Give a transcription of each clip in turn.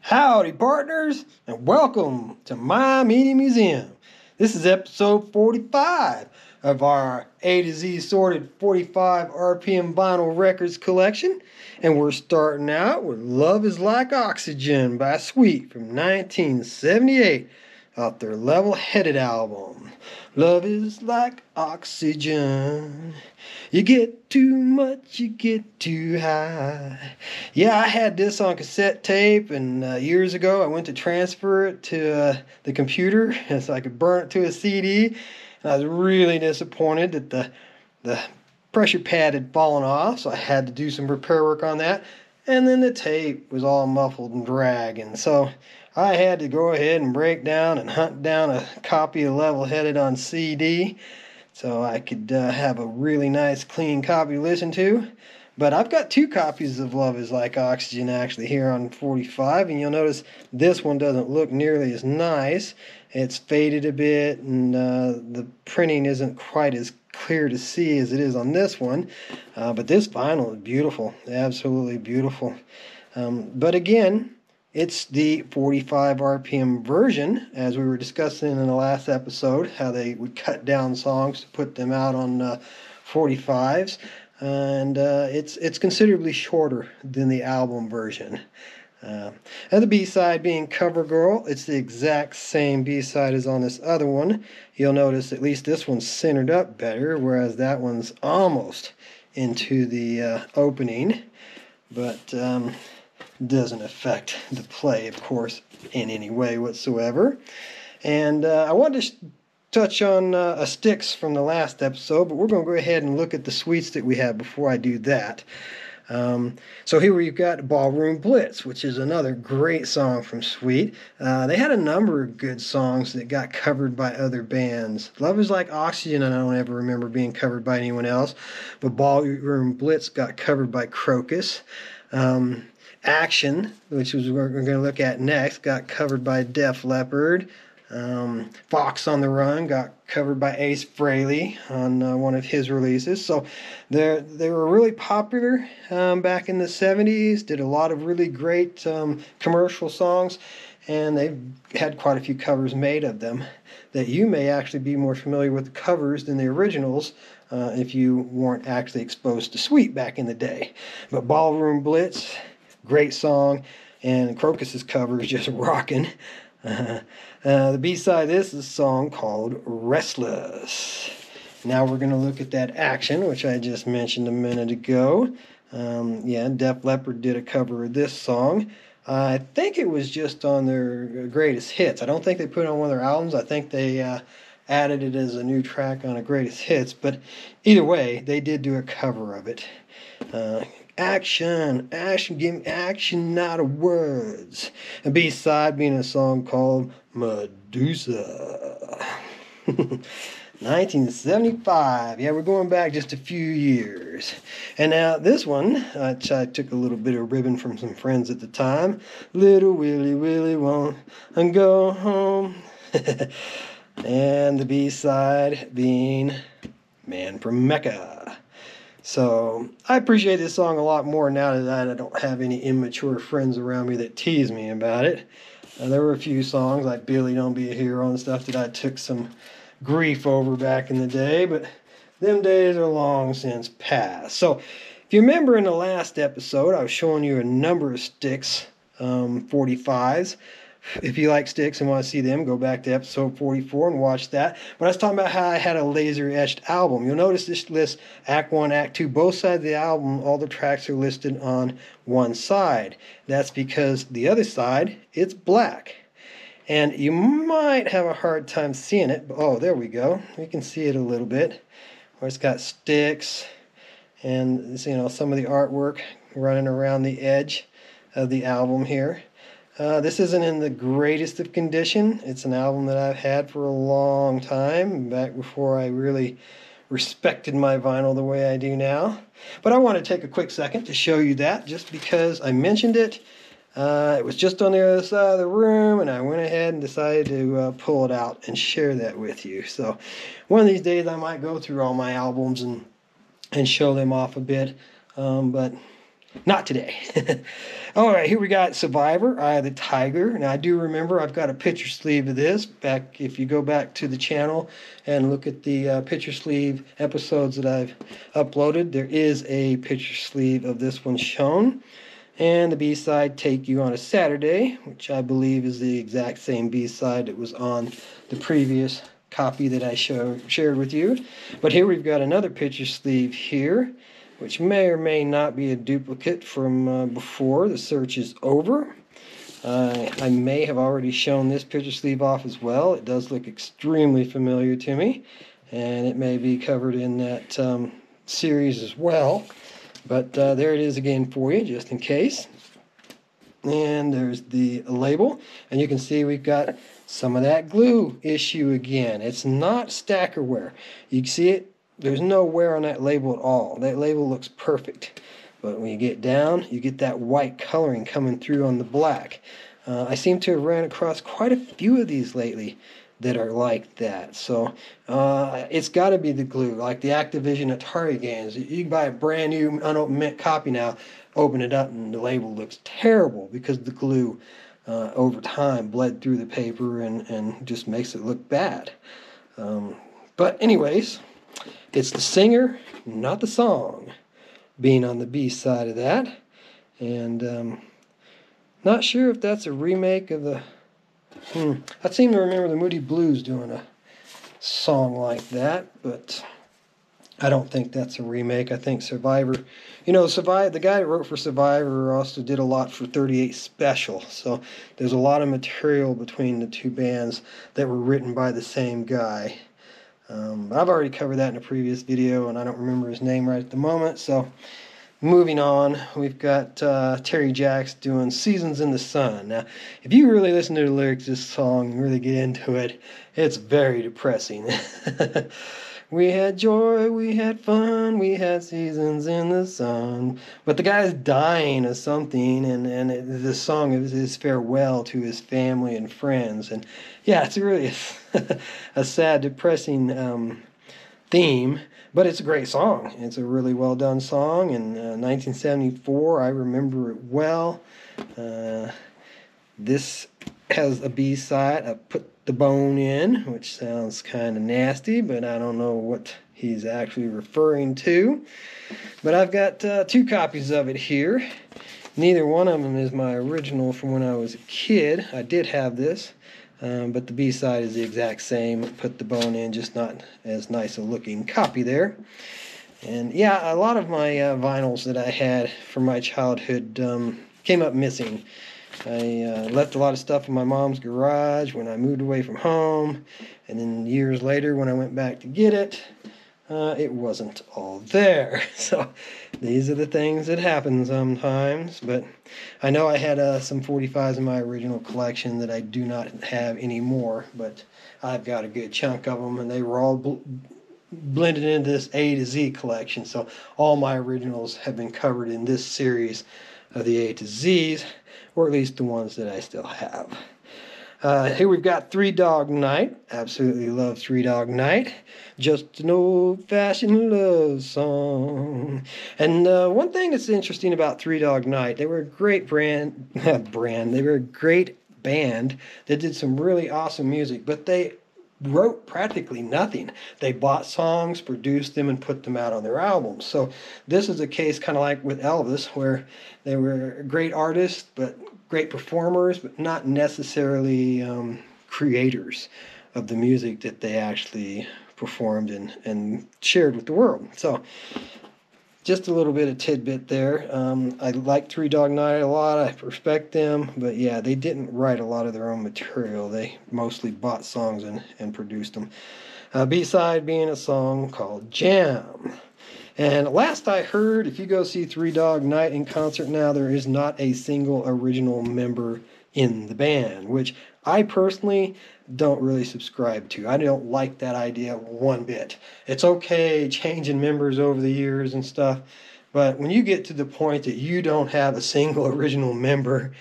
Howdy, partners, and welcome to my Media Museum. This is episode 45 of our A to Z sorted 45 RPM vinyl records collection, and we're starting out with Love is Like Oxygen by Sweet from 1978 off their Level-Headed album. Love is like oxygen. You get too much, you get too high. Yeah, I had this on cassette tape, and years ago I went to transfer it to the computer so I could burn it to a CD. And I was really disappointed that the pressure pad had fallen off, so I had to do some repair work on that. And then the tape was all muffled and dragging, so I had to go ahead and break down and hunt down a copy of Level-Headed on CD so I could have a really nice clean copy to listen to. But I've got two copies of Love is Like Oxygen actually here on 45, and you'll notice this one doesn't look nearly as nice. It's faded a bit, and the printing isn't quite as clear to see as it is on this one. But this vinyl is beautiful, absolutely beautiful. But again, it's the 45 RPM version, as we were discussing in the last episode, how they would cut down songs to put them out on 45s. And it's considerably shorter than the album version. And the B-side being Cover Girl, it's the exact same B-side as on this other one. You'll notice at least this one's centered up better, whereas that one's almost into the opening. But doesn't affect the play, of course, in any way whatsoever. And I wanted to touch on a Styx from the last episode, but we're going to go ahead and look at the Sweets that we have before I do that. So here we've got Ballroom Blitz, which is another great song from Sweet. They had a number of good songs that got covered by other bands. Love is Like Oxygen, I don't ever remember being covered by anyone else, but Ballroom Blitz got covered by Crocus. Action, which is what we're going to look at next, got covered by Def Leppard. Fox on the Run got covered by Ace Frehley on one of his releases. So they were really popular back in the 70s, did a lot of really great commercial songs, and they've had quite a few covers made of them that you may actually be more familiar with the covers than the originals if you weren't actually exposed to Sweet back in the day. But Ballroom Blitz, great song, and Crocus's cover is just rocking. The B-side of this is a song called Restless. Now we're going to look at that Action, which I just mentioned a minute ago. Def Leppard did a cover of this song. I think it was just on their greatest hits. I don't think they put it on one of their albums. I think they added it as a new track on a greatest hits. But either way, they did do a cover of it. Action, action, give me action, not a words. A B-side being a song called Medusa. 1975. Yeah, we're going back just a few years. And now this one, which I took a little bit of ribbon from some friends at the time. Little Willie Willie won't go home. And the B-side being Man from Mecca. So I appreciate this song a lot more now that I don't have any immature friends around me that tease me about it. There were a few songs like Billy Don't Be a Hero and stuff that I took some grief over back in the day, but them days are long since past. So if you remember in the last episode, I was showing you a number of Styx 45s. If you like Styx and want to see them, go back to episode 44 and watch that. But I was talking about how I had a laser-etched album. You'll notice this list, Act 1, Act 2, both sides of the album, all the tracks are listed on one side. That's because the other side, it's black. And you might have a hard time seeing it. Oh, there we go. You can see it a little bit. Where it's got Styx and some of the artwork running around the edge of the album here. This isn't in the greatest of condition. It's an album that I've had for a long time, back before I really respected my vinyl the way I do now. But I want to take a quick second to show you that, just because I mentioned it. It was just on the other side of the room, and I went ahead and decided to pull it out and share that with you. So one of these days I might go through all my albums and show them off a bit. But Not today. All right, here we got Survivor, Eye of the Tiger. Now, I do remember I've got a picture sleeve of this. If you go back to the channel and look at the picture sleeve episodes that I've uploaded, there is a picture sleeve of this one shown. And the B-side, Take You on a Saturday, which I believe is the exact same B-side that was on the previous copy that I shared with you. But here we've got another picture sleeve here, which may or may not be a duplicate from before. The search is over. I may have already shown this picture sleeve off as well. It does look extremely familiar to me, and it may be covered in that series as well. But there it is again for you, just in case. And there's the label, and you can see we've got some of that glue issue again. It's not stackerware. You can see it. There's no wear on that label at all. That label looks perfect. But when you get down, you get that white coloring coming through on the black. I seem to have ran across quite a few of these lately that are like that. So it's got to be the glue, like the Activision Atari games. You can buy a brand new unopened mint copy now, open it up, and the label looks terrible because the glue over time bled through the paper and just makes it look bad. But anyways, it's the singer, not the song, being on the B side of that. And not sure if that's a remake of the... I seem to remember the Moody Blues doing a song like that, but I don't think that's a remake. I think Survivor... You know, the guy that wrote for Survivor also did a lot for 38 Special, so there's a lot of material between the two bands that were written by the same guy. I've already covered that in a previous video, and I don't remember his name right at the moment. So, moving on, we've got Terry Jacks doing Seasons in the Sun. Now, if you really listen to the lyrics of this song and really get into it, it's very depressing. We had joy, we had fun, we had seasons in the sun. But the guy's dying of something, and the song is his farewell to his family and friends. And yeah, it's really a sad, depressing theme, but it's a great song. It's a really well done song. In 1974, I remember it well. This has a B-side, I Put the Bone In, which sounds kind of nasty, but I don't know what he's actually referring to. But I've got 2 copies of it here. Neither one of them is my original from when I was a kid. I did have this, but the B-side is the exact same. Put the Bone In, just not as nice a looking copy there. And yeah, a lot of my vinyls that I had from my childhood came up missing. I left a lot of stuff in my mom's garage when I moved away from home, and then years later when I went back to get it, it wasn't all there. So these are the things that happen sometimes. But I know I had some 45s in my original collection that I do not have anymore, but I've got a good chunk of them, and they were all blended into this A to Z collection. So all my originals have been covered in this series of the A to Zs, or at least the ones that I still have. Here we've got Three Dog Night. Absolutely love Three Dog Night. Just an old-fashioned love song. And one thing that's interesting about Three Dog Night, they were a great they were a great band that did some really awesome music, but they wrote practically nothing. They bought songs, produced them, and put them out on their albums. So this is a case kind of like with Elvis, where they were great artists, but great performers, but not necessarily creators of the music that they actually performed and shared with the world. So just a little bit of tidbit there. I like Three Dog Night a lot. I respect them. But yeah, they didn't write a lot of their own material. They mostly bought songs and produced them. B-side being a song called Jam. And last I heard, if you go see Three Dog Night in concert now, there is not a single original member in the band, which I personally don't really subscribe to. I don't like that idea one bit. It's okay changing members over the years and stuff, but when you get to the point that you don't have a single original member,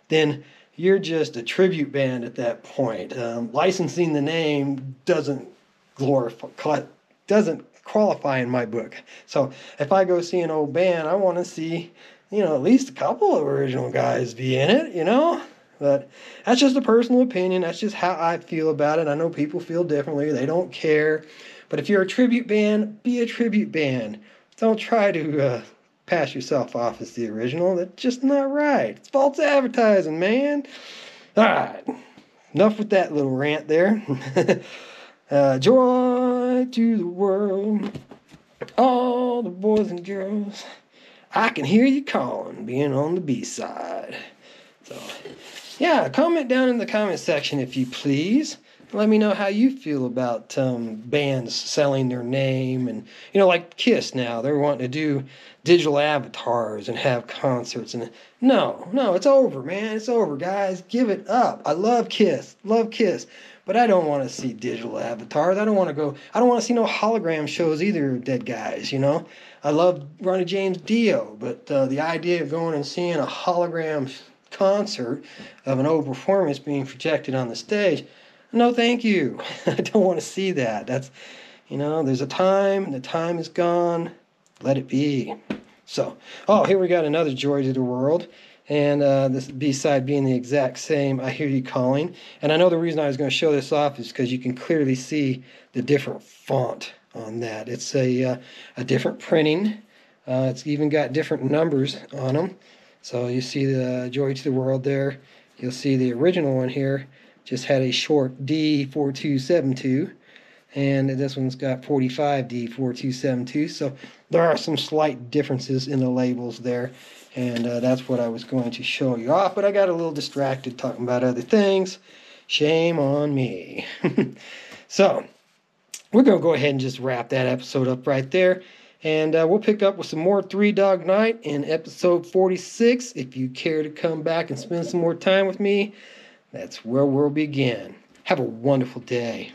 then you're just a tribute band at that point. Licensing the name doesn't qualify in my book. So if I go see an old band, I want to see, at least a couple of original guys be in it. But that's just a personal opinion. That's just how I feel about it. I know people feel differently. They don't care. But if you're a tribute band, be a tribute band. Don't try to pass yourself off as the original. That's just not right. It's false advertising, man. All right. Enough with that little rant there. Joy to the world, all the boys and girls. I can hear you calling, being on the B-side. So, yeah, comment down in the comment section if you please. Let me know how you feel about bands selling their name. And, like Kiss now, they're wanting to do digital avatars and have concerts. And no, it's over, man. It's over, guys. Give it up. I love Kiss. But I don't want to see digital avatars. I don't want to see no hologram shows either, dead guys, I love Ronnie James Dio, but the idea of going and seeing a hologram concert of an old performance being projected on the stage, no thank you. I don't want to see that. That's, there's a time, the time is gone, let it be. So, here we got another Joy to the World, and this B-side being the exact same, I Hear You Calling. And I know the reason I was going to show this off is because you can clearly see the different font on that. It's a different printing. It's even got different numbers on them. So you see the Joy to the World there. You'll see the original one here just had a short D4272, and this one's got 45 D4272. So there are some slight differences in the labels there, and that's what I was going to show you off, but I got a little distracted talking about other things. Shame on me. So we're going to go ahead and just wrap that episode up right there. And we'll pick up with some more Three Dog Night in episode 46. If you care to come back and spend some more time with me, that's where we'll begin. Have a wonderful day.